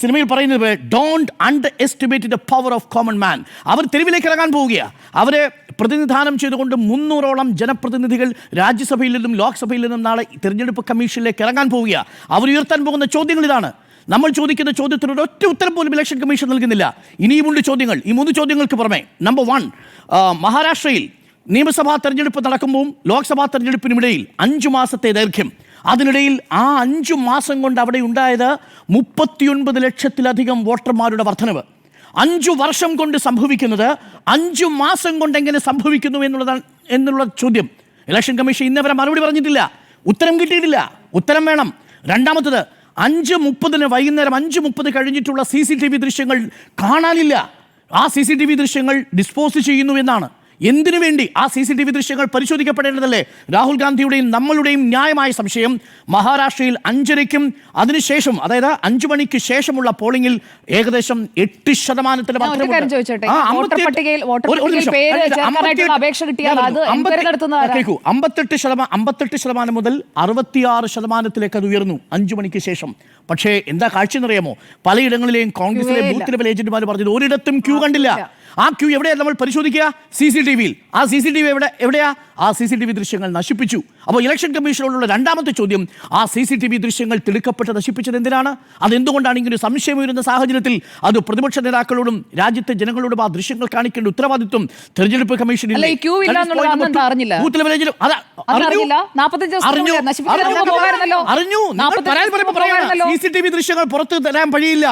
സിനിമയിൽ പറയുന്നത് don't underestimate the power of common man. അവർ തെരുവിലേക്ക് ഇറങ്ങാൻ പോവുകയാണ്. അവരെ പ്രതിനിധാനം ചെയ്തുകൊണ്ട് 300ഓളം ജനപ്രതിനിധികൾ രാജ്യസഭയിൽ നിന്നും ലോക്സഭയിൽ നിന്നും നാളെ തിരഞ്ഞെടുപ്പ് കമ്മീഷനിലേക്ക് ഇറങ്ങാൻ പോവുകയാണ്. അവർ ഉയർത്താൻ പോകുന്ന ചോദ്യങ്ങൾ ഇതാണ്. നമ്മൾ ചോദിക്കുന്ന ചോദ്യത്തിനൊരു ഒറ്റ ഉത്തരം പോലും ഇലക്ഷൻ കമ്മീഷൻ നൽകുന്നില്ല. ഇനിയുമുണ്ട് ചോദ്യങ്ങൾ. ഈ 3 ചോദ്യങ്ങൾക്ക് പുറമെ, നമ്പർ 1, മഹാരാഷ്ട്രയിൽ നിയമസഭാ തെരഞ്ഞെടുപ്പ് നടക്കുമ്പോൾ ലോക്സഭാ തെരഞ്ഞെടുപ്പിനുമിടയിൽ 5 മാസത്തെ ദൈർഘ്യം. അതിനിടയിൽ ആ 5 മാസം കൊണ്ട് അവിടെ ഉണ്ടായത് 39 ലക്ഷത്തിലധികം വോട്ടർമാരുടെ വർധനവ്. 5 വർഷം കൊണ്ട് സംഭവിക്കുന്നത് 5 മാസം കൊണ്ട് എങ്ങനെ സംഭവിക്കുന്നു എന്നുള്ള ചോദ്യം ഇലക്ഷൻ കമ്മീഷൻ ഇന്നവരെ മറുപടി പറഞ്ഞിട്ടില്ല. ഉത്തരം കിട്ടിയിട്ടില്ല. ഉത്തരം വേണം. രണ്ടാമത്തത്, 5:30 വൈകുന്നേരം 5:30 കഴിഞ്ഞിട്ടുള്ള CCTV ദൃശ്യങ്ങൾ കാണാനില്ല. ആ CCTV ദൃശ്യങ്ങൾ ഡിസ്പോസ് ചെയ്യുന്നു എന്നാണ്. എന്തിനു വേണ്ടി? ആ CCTV ദൃശ്യങ്ങൾ പരിശോധിക്കപ്പെടേണ്ടതല്ലേ? രാഹുൽ ഗാന്ധിയുടെയും നമ്മളുടെയും ന്യായമായ സംശയം മഹാരാഷ്ട്രയിൽ 5:30-ക്കും അതിനുശേഷം, അതായത് 5 മണിക്ക് ശേഷമുള്ള പോളിംഗിൽ ഏകദേശം 8% ഒരു കാര്യം ചോദിച്ചോട്ടെ, വോട്ടർ പട്ടികയിൽ പേര് ചേർക്കാനായിട്ടുള്ള അപേക്ഷ കിട്ടിയാൽ അത് എൻക്വയറി നടത്തുന്നതാരാ? 58% മുതൽ 66%-ലേക്ക് അത് ഉയർന്നു 5 മണിക്ക് ശേഷം. പക്ഷേ എന്താ കാഴ്ച എന്നറിയാമോ? പലയിടങ്ങളിലെയും കോൺഗ്രസിലെ ബൂത്ത് ലെവൽ ഏജന്റുമാർ പറഞ്ഞത് ഒരിടത്തും ക്യൂ കണ്ടില്ല. ആ ക്യൂ എവിടെയാണ് നമ്മൾ പരിശോധിക്കുക? CCTV-യിൽ. ആ CCTV എവിടെയാ? ആ CCTV ദൃശ്യങ്ങൾ നശിപ്പിച്ചു. അപ്പോൾ ഇലക്ഷൻ കമ്മീഷനോടുള്ള രണ്ടാമത്തെ ചോദ്യം, ആ CCTV ദൃശ്യങ്ങൾ തിടുക്കപ്പെട്ട് നശിപ്പിച്ചത് എന്തിനാണ്? അതെന്തുകൊണ്ടാണ്? ഇങ്ങനെ സംശയം ഉയരുന്ന സാഹചര്യത്തിൽ അത് പ്രതിപക്ഷ നേതാക്കളോടും രാജ്യത്തെ ജനങ്ങളോടും ആ ദൃശ്യങ്ങൾ കാണിക്കേണ്ട ഉത്തരവാദിത്വം തെരഞ്ഞെടുപ്പ് കമ്മീഷനിൽ CCTV ദൃശ്യങ്ങൾ പുറത്ത് തരാൻ കഴിയില്ല.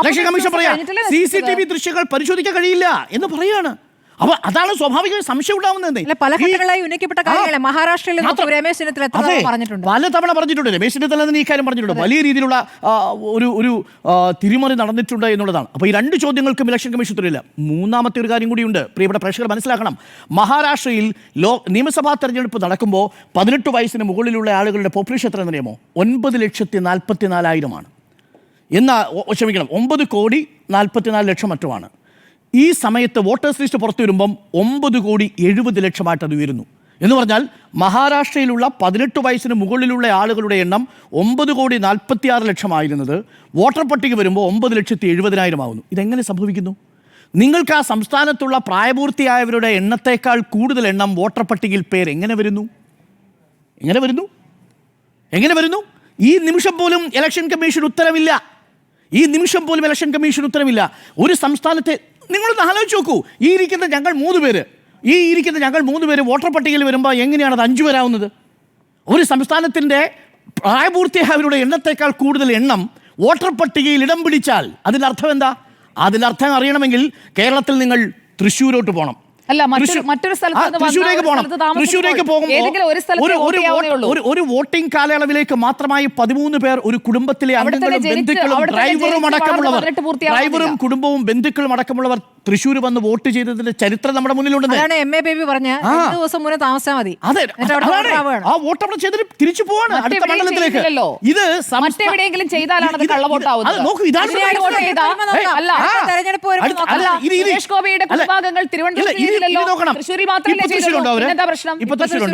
ഇലക്ഷൻ കമ്മീഷൻ പറയാ CCTV ദൃശ്യങ്ങൾ പരിശോധിക്കാൻ കഴിയില്ല എന്ന് പറയാണ്. അപ്പൊ അതാണ് സ്വാഭാവിക സംശയം ഉണ്ടാവുന്നത്. പല ഘട്ടങ്ങളായി ഉന്നയിക്കപ്പെട്ട കാര്യങ്ങളെ മഹാരാഷ്ട്രയിൽ രമേശ് ചെന്നിത്തല പറഞ്ഞിട്ടുണ്ട്, പലതവണ പറഞ്ഞിട്ടുണ്ട്. രമേശ് ചെന്നിത്തല ഈ കാര്യം പറഞ്ഞിട്ടുണ്ട്. വലിയ രീതിയിലുള്ള ഒരു തിരിമറി നടന്നിട്ടുണ്ട് എന്നുള്ളതാണ്. അപ്പോൾ ഈ 2 ചോദ്യങ്ങൾക്കും ഇലക്ഷൻ കമ്മീഷൻ ഉത്തരവില്ല. മൂന്നാമത്തെ ഒരു കാര്യം കൂടിയുണ്ട്. പ്രിയപ്പെട്ട പ്രേക്ഷകർ മനസ്സിലാക്കണം. മഹാരാഷ്ട്രയിൽ നിയമസഭാ തെരഞ്ഞെടുപ്പ് നടക്കുമ്പോൾ 18 വയസ്സിന് മുകളിലുള്ള ആളുകളുടെ പോപ്പുലേഷൻ എത്ര എന്നറിയാമോ? 9,44,000 ക്ഷമിക്കണം, 9,44,00,000 മറ്റുമാണ്. ഈ സമയത്ത് വോട്ടേഴ്സ് ലിസ്റ്റ് പുറത്തു വരുമ്പം 9,70,00,000 അത് ഉയരുന്നു. എന്ന് പറഞ്ഞാൽ മഹാരാഷ്ട്രയിലുള്ള 18 വയസ്സിന് മുകളിലുള്ള ആളുകളുടെ എണ്ണം 9,46,00,000 ആയിരുന്നത് വോട്ടർ പട്ടിക വരുമ്പോൾ 9,70,000 ആകുന്നു. ഇതെങ്ങനെ സംഭവിക്കുന്നു? നിങ്ങൾക്ക് ആ സംസ്ഥാനത്തുള്ള പ്രായപൂർത്തിയായവരുടെ എണ്ണത്തേക്കാൾ കൂടുതൽ എണ്ണം വോട്ടർ പട്ടികയിൽ പേര് എങ്ങനെ വരുന്നു? ഈ നിമിഷം പോലും ഇലക്ഷൻ കമ്മീഷൻ ഉത്തരവില്ല. ഒരു സംസ്ഥാനത്തെ നിങ്ങളൊന്ന് ആലോചിച്ച് നോക്കൂ. ഈ ഇരിക്കുന്ന ഞങ്ങൾ 3 പേര് വോട്ടർ പട്ടികയിൽ വരുമ്പോൾ എങ്ങനെയാണ് അത് 5 പേരാവുന്നത്? ഒരു സംസ്ഥാനത്തിൻ്റെ പ്രായപൂർത്തിയായവരുടെ എണ്ണത്തേക്കാൾ കൂടുതൽ എണ്ണം വോട്ടർ പട്ടികയിൽ ഇടം പിടിച്ചാൽ അതിനർത്ഥം എന്താ? അതിനർത്ഥം അറിയണമെങ്കിൽ കേരളത്തിൽ നിങ്ങൾ തൃശ്ശൂരോട്ട് പോകണം. അല്ല, മറ്റൊരു തൃശ്ശൂരേക്ക് പോകണം. തൃശ്ശൂരേക്ക് പോകുമ്പോൾ ഒരു വോട്ടിംഗ് കാലയളവിലേക്ക് മാത്രമായി 13 പേർ ഒരു കുടുംബത്തിലെ അംഗങ്ങളും ബന്ധുക്കളും ഡ്രൈവറും കുടുംബവും ബന്ധുക്കളും അടക്കമുള്ളവർ തൃശ്ശൂർ വന്ന് വോട്ട് ചെയ്തതിന്റെ ചരിത്രം നമ്മുടെ മുന്നിലുണ്ട്. ആ വോട്ട് അവിടെ ചെയ്തിട്ട് തിരിച്ചു പോവാണ് അടുത്ത മണ്ഡലത്തിലേക്ക്. ഇത് മറ്റെവിടെയെങ്കിലും ചെയ്താലാണ്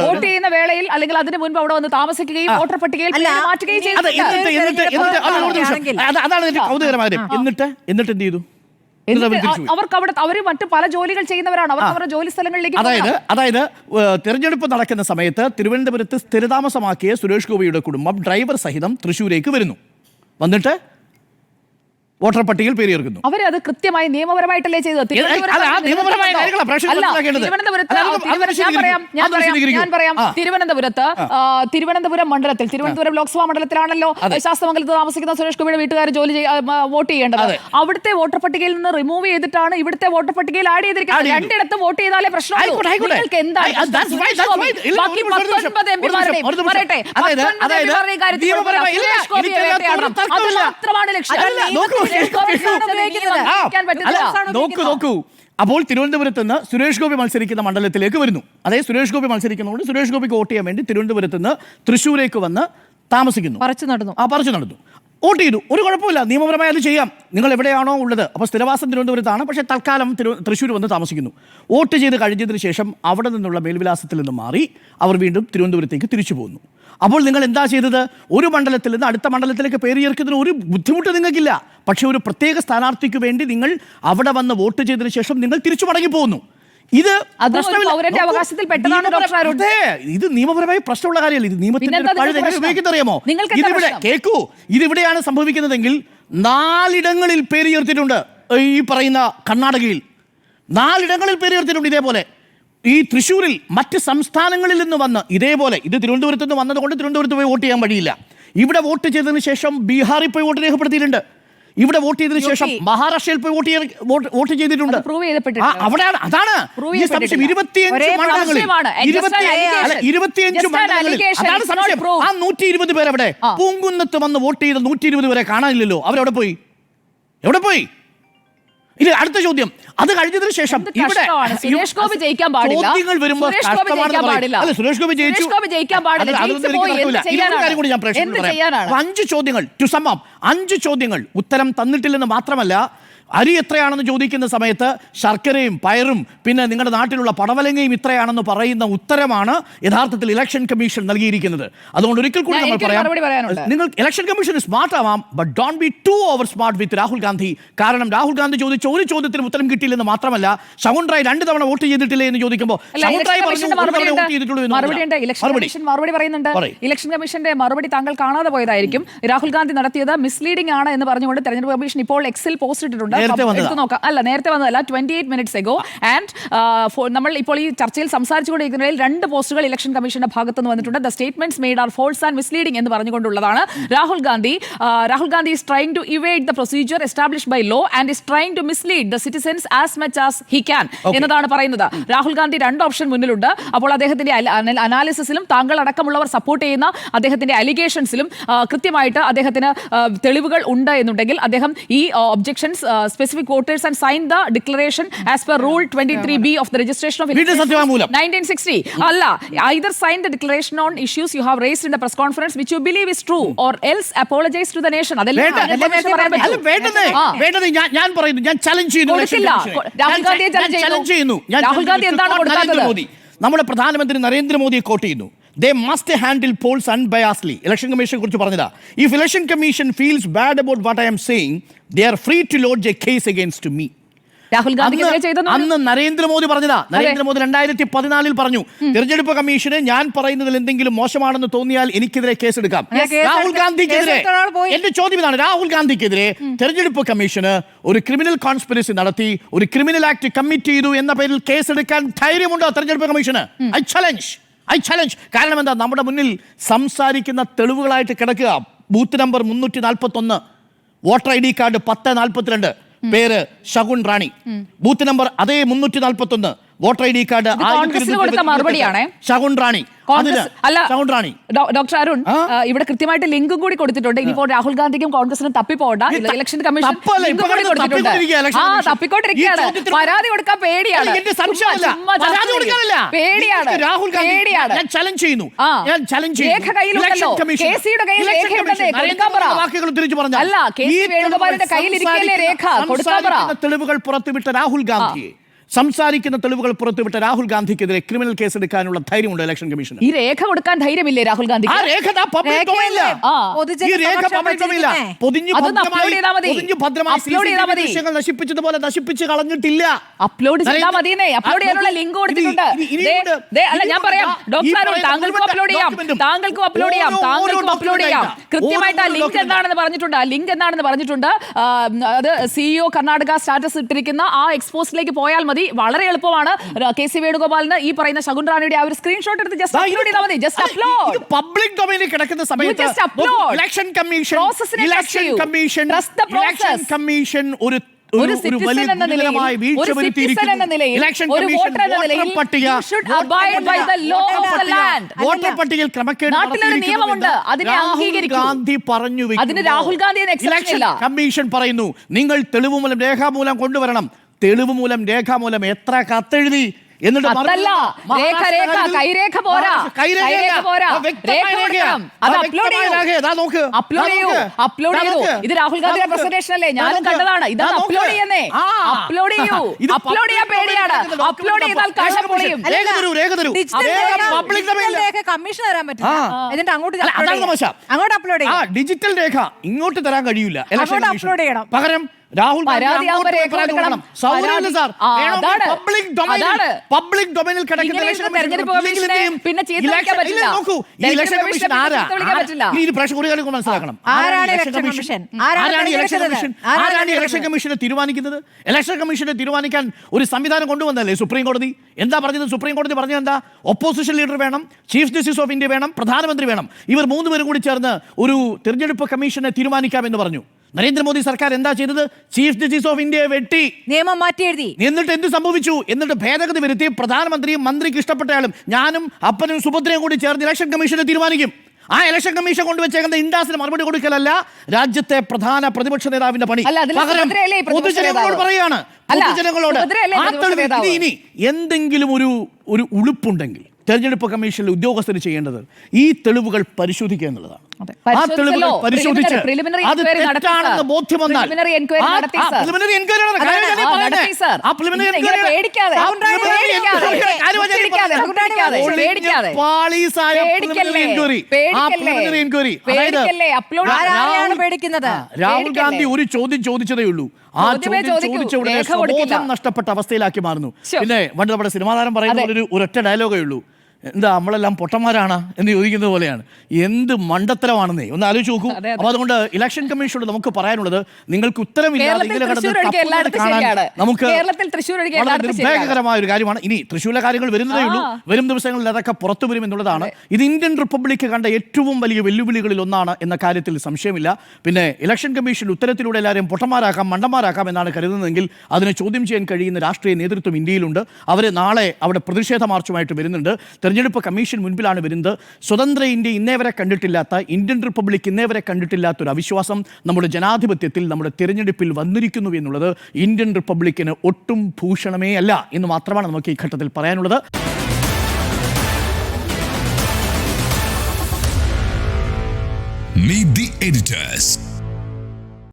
വോട്ട് ചെയ്യുന്ന വേളയിൽ അല്ലെങ്കിൽ അതിന് മുൻപ് അവിടെ വന്ന് താമസിക്കുകയും വോട്ടർ പട്ടികയിൽ മാറ്റുകയും ചെയ്തു. അതാണ് കൗതുകരമായ. എന്നിട്ട് എന്ത് ചെയ്തു? അവര് മറ്റു പല ജോലികൾ ചെയ്യുന്നവരാണ്. അവർ അവരുടെ ജോലി സ്ഥലങ്ങളിലേക്ക് അതായത് തെരഞ്ഞെടുപ്പ് നടക്കുന്ന സമയത്ത് തിരുവനന്തപുരത്ത് സ്ഥിരതാമസമാക്കിയ സുരേഷ് ഗോപിയുടെ കുടുംബം ഡ്രൈവർ സഹിതം തൃശ്ശൂരേക്ക് വരുന്നു. വന്നിട്ട് വോട്ടർ പട്ടികയിൽ പേര് ചേർക്കുന്നു. അവരത് കൃത്യമായി നിയമപരമായിട്ടല്ലേ ചെയ്തത്? തിരുവനന്തപുരം മണ്ഡലത്തിൽ, തിരുവനന്തപുരം ലോക്സഭാ മണ്ഡലത്തിലാണല്ലോ ശാസ്തമംഗലത്ത് താമസിക്കുന്ന സുരേഷ് ഗോപിയുടെ വീട്ടുകാർ വോട്ട് ചെയ്യേണ്ടത്. അവിടുത്തെ വോട്ടർ പട്ടികയിൽ നിന്ന് റിമൂവ് ചെയ്തിട്ടാണ് ഇവിടുത്തെ വോട്ടർ പട്ടികയിൽ ആഡ് ചെയ്തിരിക്കുന്നത്. രണ്ടിടത്ത് വോട്ട് ചെയ്താലേ പ്രശ്നമുള്ളൂ. നോക്കൂ. അപ്പോൾ തിരുവനന്തപുരത്ത് നിന്ന് സുരേഷ് ഗോപി മത്സരിക്കുന്ന മണ്ഡലത്തിലേക്ക് വരുന്നു. അതായത് സുരേഷ് ഗോപി മത്സരിക്കുന്നതുകൊണ്ട് സുരേഷ് ഗോപിക്ക് വോട്ട് ചെയ്യാൻ വേണ്ടി തിരുവനന്തപുരത്ത് നിന്ന് തൃശ്ശൂരേക്ക് വന്ന് താമസിക്കുന്നു. പറിച്ചു നടന്നു. വോട്ട് ചെയ്തു. ഒരു കുഴപ്പമില്ല, നിയമപരമായി അത് ചെയ്യാം. നിങ്ങൾ എവിടെയാണോ ഉള്ളത്, അപ്പോൾ സ്ഥിരവാസം തിരുവനന്തപുരത്താണ്, പക്ഷേ തൽക്കാലം തൃശ്ശൂർ വന്ന് താമസിക്കുന്നു. വോട്ട് ചെയ്ത് കഴിഞ്ഞതിന് ശേഷം അവിടെ നിന്നുള്ള മേൽവിലാസത്തിൽ നിന്ന് മാറി അവർ വീണ്ടും തിരുവനന്തപുരത്തേക്ക് തിരിച്ചു പോകുന്നു. അപ്പോൾ നിങ്ങൾ എന്താ ചെയ്തത്? ഒരു മണ്ഡലത്തിൽ നിന്ന് അടുത്ത മണ്ഡലത്തിലേക്ക് പേര് ചേർക്കുന്നതിന് ഒരു ബുദ്ധിമുട്ട് നിങ്ങൾക്കില്ല. പക്ഷേ ഒരു പ്രത്യേക സ്ഥാനാർത്ഥിക്ക് വേണ്ടി നിങ്ങൾ അവിടെ വന്ന് വോട്ട് ചെയ്തതിന് ശേഷം നിങ്ങൾ തിരിച്ചു മടങ്ങി പോകുന്നു. ഇത് നിയമപരമായി പ്രശ്നമുള്ള കാര്യമല്ല. ഇത് നിയമത്തിന്റെ ഉപയോഗിക്കുന്ന അറിയാമോ? കേൾക്കൂ, ഇതിവിടെയാണ് സംഭവിക്കുന്നതെങ്കിൽ 4 ഇടങ്ങളിൽ പേര് ചേർത്തിട്ടുണ്ട്. ഈ പറയുന്ന കർണാടകയിൽ 4 ഇടങ്ങളിൽ പേര് ചേർത്തിട്ടുണ്ട്. ഇതേപോലെ ഈ തൃശ്ശൂരിൽ മറ്റ് സംസ്ഥാനങ്ങളിൽ നിന്ന് വന്ന് ഇതേപോലെ, ഇത് തിരുവനന്തപുരത്ത് നിന്ന് വന്നതുകൊണ്ട് തിരുവനന്തപുരത്ത് പോയി വോട്ട് ചെയ്യാൻ വഴിയില്ല. ഇവിടെ വോട്ട് ചെയ്തതിന് ശേഷം ബീഹാറിൽ പോയി വോട്ട് രേഖപ്പെടുത്തിയിട്ടുണ്ട്. ഇവിടെ വോട്ട് ചെയ്തതിനു ശേഷം മഹാരാഷ്ട്രയിൽ പോയി വോട്ട് ചെയ്തിട്ടുണ്ട്. അവിടെയാണ്, അതാണ് ഈ സംശയം. 25 മണ്ഡലങ്ങളിൽ അതാണ് സംശയം. ആ 120 പേരവിടെ പൂങ്കുന്നത്ത് വന്ന് വോട്ട് ചെയ്ത 120 പേരെ കാണാനില്ലല്ലോ. അവരെവിടെ പോയി? ഇനി അടുത്ത ചോദ്യം, അത് കഴിഞ്ഞതിന് ശേഷം ഇവിടെ സുരേഷ് ഗോപി ജയിക്കാൻ പാടില്ല, ചോദ്യങ്ങൾ വരുമ്പോൾ സുരേഷ് ഗോപി ജയിക്കാൻ പാടില്ല. 5 ചോദ്യങ്ങൾ ടു സം അപ്പ്, 5 ചോദ്യങ്ങൾ ഉത്തരം തന്നിട്ടില്ലെന്ന് മാത്രമല്ല, അരി എത്രയാണെന്ന് ചോദിക്കുന്ന സമയത്ത് ശർക്കരയും പയറും പിന്നെ നിങ്ങളുടെ നാട്ടിലുള്ള പടവലങ്ങയും ഇത്രയാണെന്ന് പറയുന്ന ഉത്തരമാണ് യഥാർത്ഥത്തിൽ ഇലക്ഷൻ കമ്മീഷൻ നൽകിയിരിക്കുന്നത്. അതുകൊണ്ട് ഒരിക്കൽ കൂടി നമ്മൾ പറയാം, നിങ്ങൾ ഇലക്ഷൻ കമ്മീഷൻ സ്മാർട്ട് ആവാം, but don't be too over smart with Rahul Gandhi. കാരണം രാഹുൽ ഗാന്ധി ചോദിച്ച ഒരു ചോദ്യത്തിന് ഉത്തരം കിട്ടിയില്ലെന്ന് മാത്രമല്ല, ശകുൻ റായ് 2 തവണ വോട്ട് ചെയ്തിട്ടില്ലേ എന്ന് ചോദിക്കുമ്പോൾ മറുപടി പറയുന്നുണ്ട്. ഇലക്ഷൻ കമ്മീഷന്റെ മറുപടി താങ്കൾ കാണാതെ പോയതായിരിക്കും. രാഹുൽ ഗാന്ധി നടത്തിയത് മിസ്ലീഡിംഗ് ആണ് എന്ന് പറഞ്ഞുകൊണ്ട് തെരഞ്ഞെടുപ്പ് കമ്മീഷൻ ഇപ്പോൾ എക്സിൽ പോസ്റ്റ് ഇട്ടിട്ടുണ്ട്. നേരത്തെ വന്നതല്ല, 28 minutes ago. ആൻഡ് നമ്മൾ ഇപ്പോൾ ഈ ചർച്ചയിൽ സംസാരിച്ചുകൊണ്ടിരിക്കുന്നതിൽ 2 പോസ്റ്റുകൾ ഇലക്ഷൻ കമ്മീഷന്റെ ഭാഗത്ത് നിന്ന് വന്നിട്ടുണ്ട്. The statements made are false and misleading എന്ന് പറഞ്ഞുകൊണ്ടുള്ളതാണ്. Rahul Gandhi is trying to evade the procedure established by law and is trying to mislead the citizens as much as he can എന്നതാണ് പറയുന്നത്. രാഹുൽ ഗാന്ധി 2 ഓപ്ഷൻ മുന്നിലുണ്ട്. അപ്പോൾ അദ്ദേഹത്തിന്റെ അനാലിസിസിലും താങ്കൾ അടക്കമുള്ളവർ സപ്പോർട്ട് ചെയ്യുന്ന അദ്ദേഹത്തിന്റെ അലിഗേഷൻസിലും കൃത്യമായിട്ട് അദ്ദേഹത്തിന് തെളിവുകൾ ഉണ്ട് എന്നുണ്ടെങ്കിൽ അദ്ദേഹം ഈ objections specific voters and sign the declaration as per rule 23B of the registration of elections 1960. Allah, either sign the declaration on issues you have raised in the press conference which you believe is true or else apologize to the nation. ഞാൻ പറയുന്നു, ഞാൻ ചലഞ്ച് ചെയ്യുന്നു. രാഹുൽ ഗാന്ധി എന്താണ് കൊടുക്കാത്തത്? നമ്മുടെ പ്രധാനമന്ത്രി നരേന്ദ്രമോദിയെ കോട്ട് ചെയ്യുന്നു. They must handle polls unbiasedly. Election കമ്മീഷനെ കുറിച്ച് പറഞ്ഞതാ. If election commission feels bad about what I am saying, they are free to lodge a case against me. Rahul Gandhi അന്ന് നരേന്ദ്രമോദി പറഞ്ഞതാ. നരേന്ദ്രമോദി 2014 പറഞ്ഞു, തെരഞ്ഞെടുപ്പ് കമ്മീഷന് ഞാൻ പറയുന്നതിൽ എന്തെങ്കിലും മോശമാണെന്ന് തോന്നിയാൽ എനിക്കെതിരെ കേസെടുക്കാം. രാഹുൽ ഗാന്ധിക്കെതിരെ എന്റെ ചോദ്യം ഇതാണ്, രാഹുൽ ഗാന്ധിക്കെതിരെ തെരഞ്ഞെടുപ്പ് കമ്മീഷന് ഒരു ക്രിമിനൽ കോൺസ്പിറസി നടത്തി, ഒരു ക്രിമിനൽ ആക്ട് കമ്മിറ്റ് ചെയ്തു എന്ന പേരിൽ കേസെടുക്കാൻ ധൈര്യമുണ്ടോ തെരഞ്ഞെടുപ്പ് കമ്മീഷന്? I challenge. കാരണം എന്താ, നമ്മുടെ മുന്നിൽ സംസാരിക്കുന്ന തെളിവുകളായിട്ട് കിടക്കുക. Booth number 341, voter ID card 1042, പേര് ശകുൻ റാണി. ബൂത്ത് നമ്പർ അതേ 341, വോട്ടർ ID കാർഡ് ശകുൻ റാണി. ഡോക്ടർ അരുൺ, ഇവിടെ കൃത്യമായിട്ട് ലിങ്കും കൂടി കൊടുത്തിട്ടുണ്ട്. ഇനിയിപ്പോൾ രാഹുൽ ഗാന്ധിക്കും കോൺഗ്രസിനും തപ്പിപ്പോണ്ട, ഇലക്ഷൻ കമ്മീഷൻ തപ്പിക്കൊണ്ടിരിക്കുകയാണ്. പരാതി കൊടുക്കാൻ പേടിയാണ്. രേഖ കയ്യിലുണ്ടല്ലോ, KCയുടെ കയ്യിൽ രേഖയുണ്ടെന്നേ, കൊടുക്കാൻ പറ. അല്ല, KC വേണുഗോപാലിന്റെ കയ്യിലിരിക്കല്ലേ രേഖ, കൊടുക്കാൻ പറ. തെളിവുകൾ പുറത്തുവിട്ട രാഹുൽ ഗാന്ധിയെ, സംസാരിക്കുന്ന തെളിവുകൾ പുറത്തുവിട്ട രാഹുൽ ഗാന്ധിക്കെതിരെ ക്രിമിനൽ കേസ് എടുക്കാനുള്ള ധൈര്യമുണ്ട് ഇലക്ഷൻ കമ്മീഷൻ. ഈ രേഖ കൊടുക്കാൻ ധൈര്യമില്ലേ രാഹുൽ ഗാന്ധി? നശിപ്പിച്ചതുപോലെ നശിപ്പിച്ച് കളഞ്ഞിട്ടില്ല. അപ്ലോഡ് ചെയ്താൽ മതിയെന്നേ. അപ്ലോഡ് ചെയ്യാനുള്ള ലിങ്ക് കൊടുത്തിട്ടുണ്ട്. അല്ല, ഞാൻ പറയാം, ഡോക്ടർ താങ്കൾക്കും അപ്ലോഡ് ചെയ്യാം, താങ്കൾക്കും അപ്ലോഡ് ചെയ്യാം, താങ്കൾക്കും അപ്ലോഡ് ചെയ്യാം. കൃത്യമായിട്ട് ആ ലിങ്ക് എന്താണെന്ന് പറഞ്ഞിട്ടുണ്ട്. അത് CEO കർണാടക സ്റ്റാറ്റസ് ഇട്ടിരിക്കുന്ന ആ എക്സ്പോസ്റ്റിലേക്ക് പോയാൽ മതി. വളരെ എളുപ്പമാണ്. KC വേണുഗോപാലിന് ഈ പറയുന്ന ശകുൻ റാണിയുടെ ആ ഒരു സ്ക്രീൻഷോട്ട് എടുത്ത് ജസ്റ്റ് അപ്ലോഡ് ചെയ്താൽ മതി. Just upload. പബ്ലിക് ഡൊമൈനിൽ കിടക്കുന്ന സമയത്ത് ഇലക്ഷൻ കമ്മീഷൻ ഒരു സിറ്റിസൺ എന്ന നിലയിൽ, ഒരു വോട്ടർ എന്ന നിലയിൽ വോട്ടർ പട്ടികയിൽ ക്രമക്കേട് നാട്ടിലൊരു നിയമമുണ്ട്, അതിനെ അംഗീകരിക്കും. ഗാന്ധി പറഞ്ഞു, അതിന് രാഹുൽ ഗാന്ധി ഇലക്ഷൻ കമ്മീഷൻ പറയുന്നു, നിങ്ങൾ തെളിവുമൂലം രേഖാമൂലം കൊണ്ടുവരണം. തെളിവുമൂലം രേഖാമൂലം എത്ര കത്തെഴുതി എന്നിട്ട് കൈരേഖ പോരാ, ഇത് രാഹുൽ ഗാന്ധിയുടെ പ്രസന്റേഷൻ അല്ലേ, ഞാനും കണ്ടതാണ്. ഇത് അപ്ലോഡ് ചെയ്യുന്നേ, അപ്ലോഡ് ചെയ്യൂ. അപ്ലോഡ് ചെയ്യാൻ പേടിയാണ്, അപ്ലോഡ് ചെയ്താൽ കാശം പൊളിയും. കമ്മീഷൻ തരാൻ പറ്റില്ല, എന്നിട്ട് അങ്ങോട്ട് അപ്ലോഡ് ചെയ്യാം. ഡിജിറ്റൽ രേഖ ഇങ്ങോട്ട് തരാൻ കഴിയില്ല, അപ്ലോഡ് ചെയ്യണം. പകരം രാഹുൽ പബ്ലിക് ഡൊമൈനിൽ മനസ്സിലാക്കണം ഇലക്ഷൻ കമ്മീഷനെ തീരുമാനിക്കുന്നത്. ഇലക്ഷൻ കമ്മീഷനെ തീരുമാനിക്കാൻ ഒരു സംവിധാനം കൊണ്ടുവന്നല്ലേ സുപ്രീം കോടതി. എന്താ പറഞ്ഞത്? സുപ്രീം കോടതി പറഞ്ഞത് എന്താ? ഒപ്പോസിഷൻ ലീഡർ വേണം, ചീഫ് ജസ്റ്റിസ് ഓഫ് ഇന്ത്യ വേണം, പ്രധാനമന്ത്രി വേണം. ഇവർ 3 പേരും കൂടി ചേർന്ന് ഒരു തെരഞ്ഞെടുപ്പ് കമ്മീഷനെ തീരുമാനിക്കാമെന്ന് പറഞ്ഞു. നരേന്ദ്രമോദി സർക്കാർ എന്താ ചെയ്തത്? ചീഫ് ജസ്റ്റിസ് ഓഫ് ഇന്ത്യയെ വെട്ടി, നിയമം മാറ്റി എഴുതി. എന്നിട്ട് എന്ത് സംഭവിച്ചു? എന്നിട്ട് ഭേദഗതി വരുത്തി പ്രധാനമന്ത്രിയും മന്ത്രിക്ക് ഇഷ്ടപ്പെട്ടയാളും ഞാനും അപ്പനും സുഭദ്രയും കൂടി ചേർന്ന് ഇലക്ഷൻ കമ്മീഷനെ തീരുമാനിക്കും. ആ ഇലക്ഷൻ കമ്മീഷൻ കൊണ്ടുവച്ചേക്കുന്ന ഇൻഡാസിന് മറുപടി കൊടുക്കലല്ല രാജ്യത്തെ പ്രധാന പ്രതിപക്ഷ നേതാവിന്റെ പണി. അല്ല, അതിൽ പകരം സുഭദ്രയല്ലേ ഈ പ്രതിപക്ഷ പൊതുജനങ്ങളോട് നേതാവ്? പറയാണ്, അല്ല, പൊതുജനങ്ങളോട് സുഭദ്രയല്ലേ ആ പ്രതിപക്ഷ തെളിവ് നേതാവ്? ഇനി എന്തെങ്കിലും ഒരു ഉളുപ്പുണ്ടെങ്കിൽ തെരഞ്ഞെടുപ്പ് കമ്മീഷനിലെ ഉദ്യോഗസ്ഥർ ചെയ്യേണ്ടത് ഈ തെളിവുകൾ പരിശോധിക്കുക എന്നുള്ളതാണ്. ആ തെളിവുകൾ പരിശോധിച്ച് അത് തെറ്റാണെന്ന് ബോധ്യം വന്നാൽ രാഹുൽ ഗാന്ധി ഒരു ചോദ്യം ചോദിച്ചതേ ഉള്ളൂ. ആ ചോദ്യം ചോദിച്ച ഉടനെ സ്വബോധം നഷ്ടപ്പെട്ട അവസ്ഥയിലാക്കി മാറുന്നു. പിന്നെ പണ്ട് നമ്മുടെ സിനിമാ താരം പറയുന്ന ഒരു ഒരൊറ്റ ഡയലോഗേ ഉള്ളൂ, എന്താ നമ്മളെല്ലാം പൊട്ടന്മാരാണ് എന്ന് ചോദിക്കുന്നത് പോലെയാണ്. എന്ത് മണ്ടത്തരമാണെന്നേ ഒന്ന് ആലോചിച്ച് നോക്കൂ. അപ്പൊ അതുകൊണ്ട് ഇലക്ഷൻ കമ്മീഷനോട് നമുക്ക് പറയാനുള്ളത്, നിങ്ങൾക്ക് ഉത്തരവില്ലാതെ നമുക്ക് നിർഭാഗ്യകരമായ ഒരു കാര്യമാണ്. ഇനി തൃശ്ശൂരിലെ കാര്യങ്ങൾ വരുന്നതേ ഉള്ളൂ, വരും ദിവസങ്ങളിൽ അതൊക്കെ പുറത്തു വരും എന്നുള്ളതാണ്. ഇത് ഇന്ത്യൻ റിപ്പബ്ലിക്ക് കണ്ട ഏറ്റവും വലിയ വെല്ലുവിളികളിൽ ഒന്നാണ് എന്ന കാര്യത്തിൽ സംശയമില്ല. പിന്നെ ഇലക്ഷൻ കമ്മീഷൻ ഉത്തരത്തിലൂടെ എല്ലാവരെയും പൊട്ടന്മാരാക്കാം, മണ്ടന്മാരാക്കാം എന്നാണ് കരുതുന്നതെങ്കിൽ അതിനെ ചോദ്യം ചെയ്യാൻ കഴിയുന്ന രാഷ്ട്രീയ നേതൃത്വം ഇന്ത്യയിലുണ്ട്. അവർ നാളെ അവിടെ പ്രതിഷേധ മാർച്ചുമായിട്ട് വരുന്നുണ്ട്. തെരഞ്ഞെടുപ്പ് കമ്മീഷൻ മുൻപിലാണ് വരുന്നത്. സ്വതന്ത്ര ഇന്ത്യ ഇന്നേവരെ കണ്ടിട്ടില്ലാത്ത, ഇന്ത്യൻ റിപ്പബ്ലിക് ഇന്നേവരെ കണ്ടിട്ടില്ലാത്ത ഒരു അവിശ്വാസം നമ്മുടെ ജനാധിപത്യത്തിൽ, നമ്മുടെ തിരഞ്ഞെടുപ്പിൽ വന്നിരിക്കുന്നു എന്നുള്ളത് ഇന്ത്യൻ റിപ്പബ്ലിക്കിന് ഒട്ടും ഭൂഷണമേ അല്ല എന്ന് മാത്രമാണ് നമുക്ക് ഈ ഘട്ടത്തിൽ പറയാനുള്ളത്. Meet the editors.